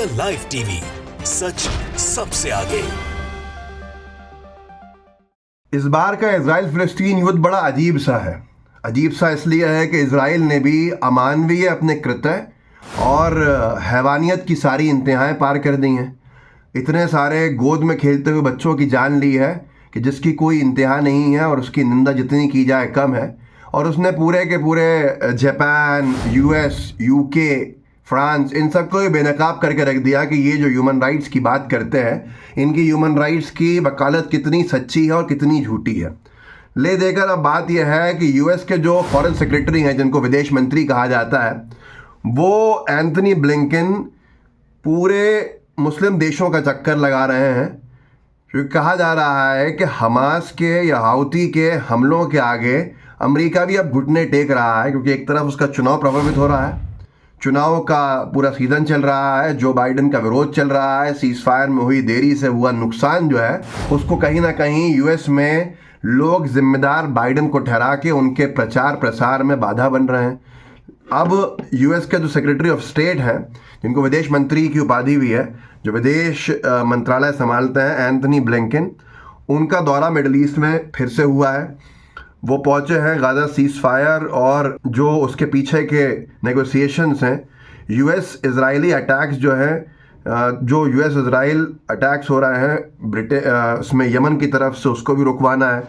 Live TV, सच सबसे आगे। इस बार का इजराइल फिलिस्तीन युद्ध बड़ा अजीब सा है। अजीब सा इसलिए है कि इजराइल ने भी अमानवीय अपने कृत्य और हैवानियत की सारी इंतहाएं पार कर दी हैं। इतने सारे गोद में खेलते हुए बच्चों की जान ली है कि जिसकी कोई इंतहा नहीं है और उसकी निंदा जितनी की जाए कम है। और उसने पूरे के पूरे जापान, यूएस, यूके, फ्रांस, इन सबको भी बेनकाब करके रख दिया कि ये जो ह्यूमन राइट्स की बात करते हैं, इनकी ह्यूमन राइट्स की वकालत कितनी सच्ची है और कितनी झूठी है। ले देकर अब बात यह है कि यूएस के जो फॉरेन सेक्रेटरी हैं, जिनको विदेश मंत्री कहा जाता है, वो एंथनी ब्लिंकन पूरे मुस्लिम देशों का चक्कर लगा रहे हैं। क्योंकि कहा जा रहा है कि हमास के या हाउती के हमलों के आगे अमेरिका भी अब घुटने टेक रहा है, क्योंकि एक तरफ उसका चुनाव प्रभावित हो रहा है, चुनाव का पूरा सीजन चल रहा है, जो बाइडन का विरोध चल रहा है, सीज फायर में हुई देरी से हुआ नुकसान जो है उसको कहीं ना कहीं यूएस में लोग जिम्मेदार बाइडन को ठहरा के उनके प्रचार प्रसार में बाधा बन रहे हैं। अब यूएस के जो सेक्रेटरी ऑफ स्टेट हैं, जिनको विदेश मंत्री की उपाधि भी है, जो विदेश मंत्रालय संभालते हैं, एंथनी ब्लिंकन, उनका दौरा मिडल ईस्ट में फिर से हुआ है। वो पहुंचे हैं गाजा सीज फायर और जो उसके पीछे के नेगोशिएशंस हैं। यूएस इजरायली अटैक्स जो हैं, जो यूएस इजराइल अटैक्स हो रहे हैं उसमें यमन की तरफ से, उसको भी रुकवाना है।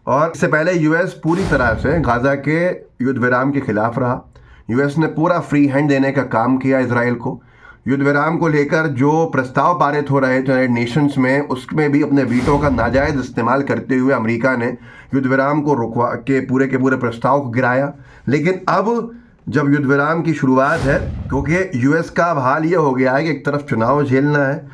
और इससे पहले यूएस पूरी तरह से गाजा के युद्ध विराम के खिलाफ रहा। यूएस ने पूरा फ्री हैंड देने का काम किया इजराइल को। युद्ध विराम को लेकर जो प्रस्ताव पारित हो रहे थे यूनाइटेड नेशंस में, उसमें भी अपने वीटो का नाजायज़ इस्तेमाल करते हुए अमेरिका ने युद्ध विराम को रुकवा के पूरे प्रस्ताव को गिराया। लेकिन अब जब युद्ध विराम की शुरुआत है, क्योंकि यूएस का अब हाल ये हो गया है कि एक तरफ चुनाव झेलना है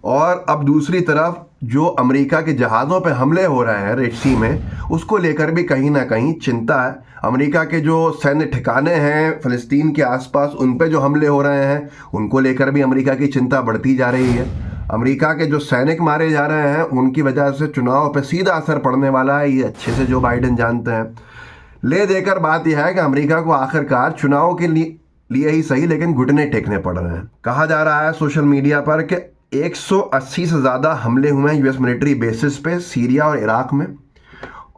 और अब दूसरी तरफ जो अमेरिका के जहाज़ों पे हमले हो रहे हैं रेड सी में, उसको लेकर भी कहीं ना कहीं चिंता है। अमेरिका के जो सैन्य ठिकाने हैं फ़लस्तीन के आसपास, उन पे जो हमले हो रहे हैं, उनको लेकर भी अमेरिका की चिंता बढ़ती जा रही है। अमेरिका के जो सैनिक मारे जा रहे हैं, उनकी वजह से चुनाव पे सीधा असर पड़ने वाला है, ये अच्छे से जो बाइडन जानते हैं। ले देकर बात यह है कि अमेरिका को आखिरकार चुनाव के लिए ही सही, लेकिन घुटने टेकने पड़ रहे हैं। कहा जा रहा है सोशल मीडिया पर कि 180 से ज़्यादा हमले हुए हैं यूएस मिलिट्री बेसिस पे सीरिया और इराक में,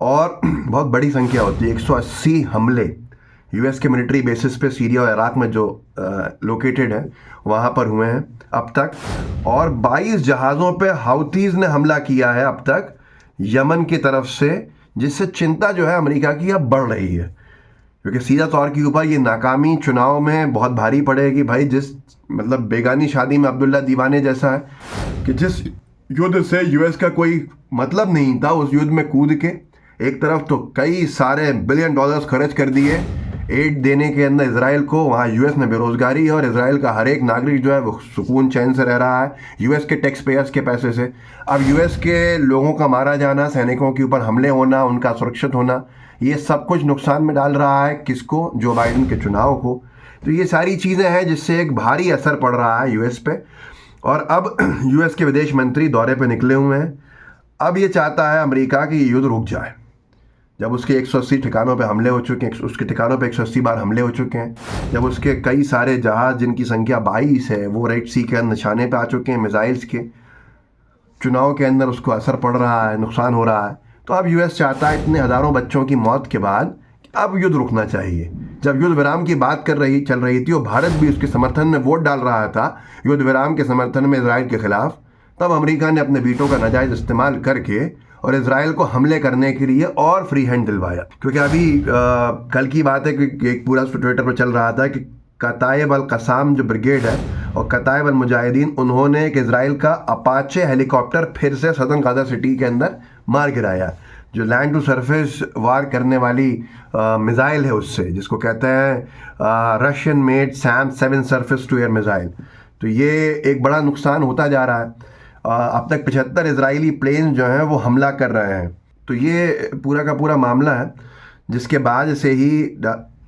और बहुत बड़ी संख्या होती है। 180 हमले यूएस के मिलिट्री बेसिस पे सीरिया और इराक में जो लोकेटेड है वहाँ पर हुए हैं अब तक। और 22 जहाज़ों पे हाउतीज़ ने हमला किया है अब तक यमन की तरफ से, जिससे चिंता जो है अमेरिका की अब बढ़ रही है। क्योंकि सीधा तौर के ऊपर ये नाकामी चुनाव में बहुत भारी पड़ेगी। भाई, जिस मतलब बेगानी शादी में अब्दुल्ला दीवाने जैसा है कि जिस युद्ध से यूएस का कोई मतलब नहीं था, उस युद्ध में कूद के एक तरफ तो कई सारे बिलियन डॉलर्स खर्च कर दिए एड देने के अंदर इजराइल को, वहाँ यूएस में बेरोजगारी है और इजराइल का हर एक नागरिक जो है वो सुकून चैन से रह रहा है यूएस के टैक्स पेयर्स के पैसे से। अब यूएस के लोगों का मारा जाना, सैनिकों के ऊपर हमले होना, उनका सुरक्षित होना, ये सब कुछ नुकसान में डाल रहा है किसको? जो बाइडन के चुनाव को। तो ये सारी चीज़ें हैं जिससे एक भारी असर पड़ रहा है यूएस पे। और अब यूएस के विदेश मंत्री दौरे पे निकले हुए हैं। अब ये चाहता है अमेरिका कि युद्ध रुक जाए। जब उसके 180 ठिकानों पे हमले हो चुके हैं, उसके ठिकानों पे 180 बार हमले हो चुके हैं, जब उसके कई सारे जहाज़ जिनकी संख्या 22 है वो रेड सी के निशाने पे आ चुके हैं मिसाइल्स के, चुनाव के अंदर उसको असर पड़ रहा है, नुकसान हो रहा है, तो अब यूएस चाहता है इतने हज़ारों बच्चों की मौत के बाद अब युद्ध रुकना चाहिए। जब युद्ध विराम की बात चल रही थी और भारत भी उसके समर्थन में वोट डाल रहा था युद्ध विराम के समर्थन में इजराइल के खिलाफ, तब अमेरिका ने अपने वीटो का नाजायज़ इस्तेमाल करके और इजराइल को हमले करने के लिए और फ्री हैंड दिलवाया। क्योंकि अभी कल की बात है कि एक पूरा ट्विटर पर चल रहा था कि कतायब अल कसाम जो ब्रिगेड है और कतायब अल मुजाहिदीन, उन्होंने एक इजराइल का अपाचे हेलीकॉप्टर फिर से सदर्न गाजा सिटी के अंदर मार गिराया, जो लैंड टू सरफेस वार करने वाली मिसाइल है उससे, जिसको कहते हैं Russian made SAM 7 surface to air missile. तो ये एक बड़ा नुकसान होता जा रहा है। अब तक 75 इजरायली प्लेन जो हैं वो हमला कर रहे हैं। तो ये पूरा का पूरा मामला है, जिसके बाद से ही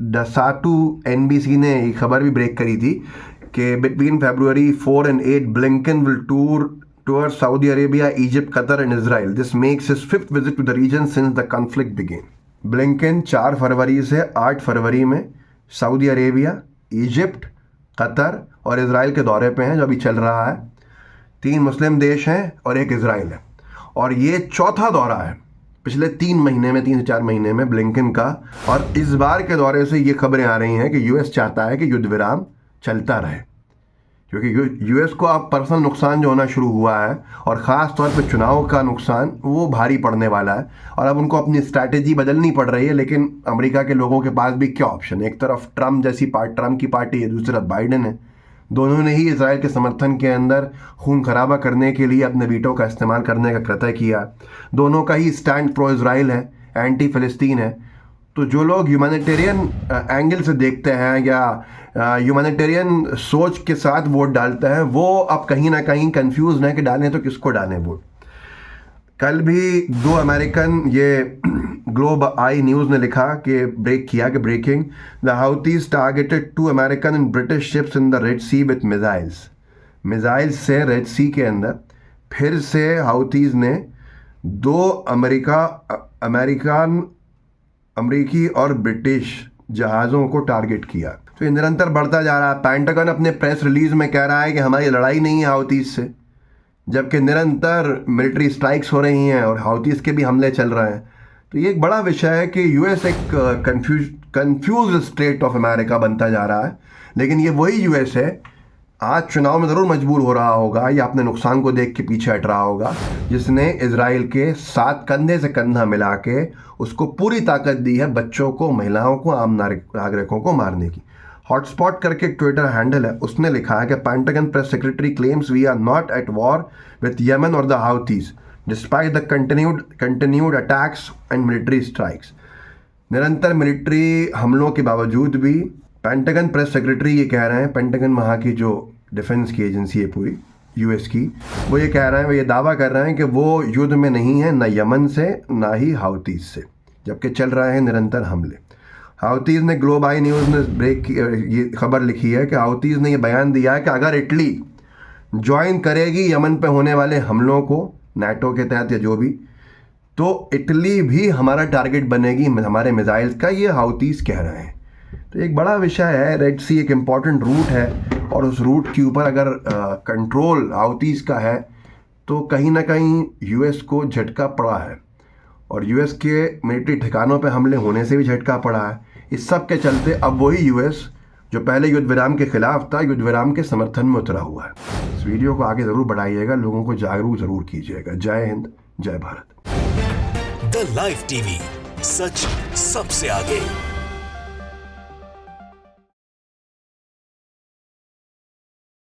डसाटू NBC ने ये खबर भी ब्रेक करी थी कि between February 4 and 8 Blinken will tour Saudi Arabia, Egypt, Qatar and Israel. This makes his 5th visit to the region since the conflict began. Blinken 4 फरवरी से 8 फरवरी में सऊदी अरेबिया, इजिप्ट कतर और इजराइल के दौरे पे हैं जो अभी चल रहा है। 3 मुस्लिम देश हैं और एक इजराइल है, और ये चौथा दौरा है पिछले 3 महीने में, 3 से 4 महीने में ब्लिंकन का। और इस बार के दौरे से ये खबरें आ रही हैं कि यूएस चाहता है कि युद्ध विराम चलता रहे, क्योंकि यूएस को अब पर्सनल नुकसान जो होना शुरू हुआ है, और ख़ास तौर पर चुनाव का नुकसान, वो भारी पड़ने वाला है। और अब उनको अपनी स्ट्रैटेजी बदलनी पड़ रही है। लेकिन अमेरिका के लोगों के पास भी क्या ऑप्शन है? एक तरफ ट्रम्प की पार्टी है, दूसरी तरफ बाइडेन है। दोनों ने ही इसराइल के समर्थन के अंदर खून खराबा करने के लिए अपने वीटो का इस्तेमाल करने का कृत्य किया। दोनों का ही स्टैंड प्रो इसराइल है, एंटी फ़लस्तीन है। तो जो लोग ह्यूमैनिटेरियन एंगल से देखते हैं या ह्यूमैनिटेरियन सोच के साथ वोट डालते हैं, वो अब कहीं ना कहीं कंफ्यूज हैं कि डालें तो किसको डालें वोट। कल भी 2 अमेरिकन, ये ग्लोब आई न्यूज़ ने लिखा कि breaking the Houthis targeted 2 American and British ships in the Red Sea with missiles से रेड सी के अंदर फिर से हाउथीज ने 2 अमेरिकी और ब्रिटिश जहाज़ों को टारगेट किया। तो ये निरंतर बढ़ता जा रहा है। पेंटागन अपने प्रेस रिलीज में कह रहा है कि हमारी लड़ाई नहीं है हाउथीज से, जबकि निरंतर मिलिट्री स्ट्राइक्स हो रही हैं और हाउथीज के भी हमले चल रहे हैं। तो ये एक बड़ा विषय है कि यूएस एक कंफ्यूज स्टेट ऑफ अमेरिका बनता जा रहा है। लेकिन ये वही यूएस है, आज चुनाव में ज़रूर मजबूर हो रहा होगा या अपने नुकसान को देख के पीछे हट रहा होगा, जिसने इजराइल के साथ कंधे से कंधा मिला के उसको पूरी ताकत दी है बच्चों को, महिलाओं को, आम नागरिकों को मारने की। हॉटस्पॉट करके एक ट्विटर हैंडल है, उसने लिखा है कि Pentagon press secretary claims we are not at war with Yemen और the Houthis despite the continued attacks and military strikes. निरंतर मिलिट्री हमलों के बावजूद भी पेंटागन प्रेस सेक्रेटरी ये कह रहे हैं, पेंटागन वहाँ की जो डिफेंस की एजेंसी है पूरी यूएस की, वो ये कह रहे हैं, वो ये दावा कर रहे हैं कि वो युद्ध में नहीं है, न यमन से ना ही हाउथीज से, जबकि चल रहे हैं निरंतर हमले। हाउथीज ने, ग्लोब आई न्यूज़ ने ये खबर लिखी है कि हाउथीज ने ये बयान दिया है कि अगर इटली ज्वाइन करेगी यमन पे होने वाले हमलों को नाटो के तहत या जो भी, तो इटली भी हमारा टारगेट बनेगी हमारे मिसाइल्स का, ये हाउथीज कह रहे हैं। तो एक बड़ा विषय है। रेड सी एक इम्पॉर्टेंट रूट है, और उस रूट के ऊपर अगर कंट्रोल हाउथीज का है तो कहीं ना कहीं यूएस को झटका पड़ा है, और यूएस के मिलिट्री ठिकानों पे हमले होने से भी झटका पड़ा है। इस सब के चलते अब वही यूएस जो पहले युद्ध विराम के खिलाफ था, युद्ध विराम के समर्थन में उतरा हुआ है। इस वीडियो को आगे ज़रूर बढ़ाइएगा, लोगों को जागरूक ज़रूर कीजिएगा। जय हिंद, जय भारत। द लाइव टीवी, सच सबसे आगे।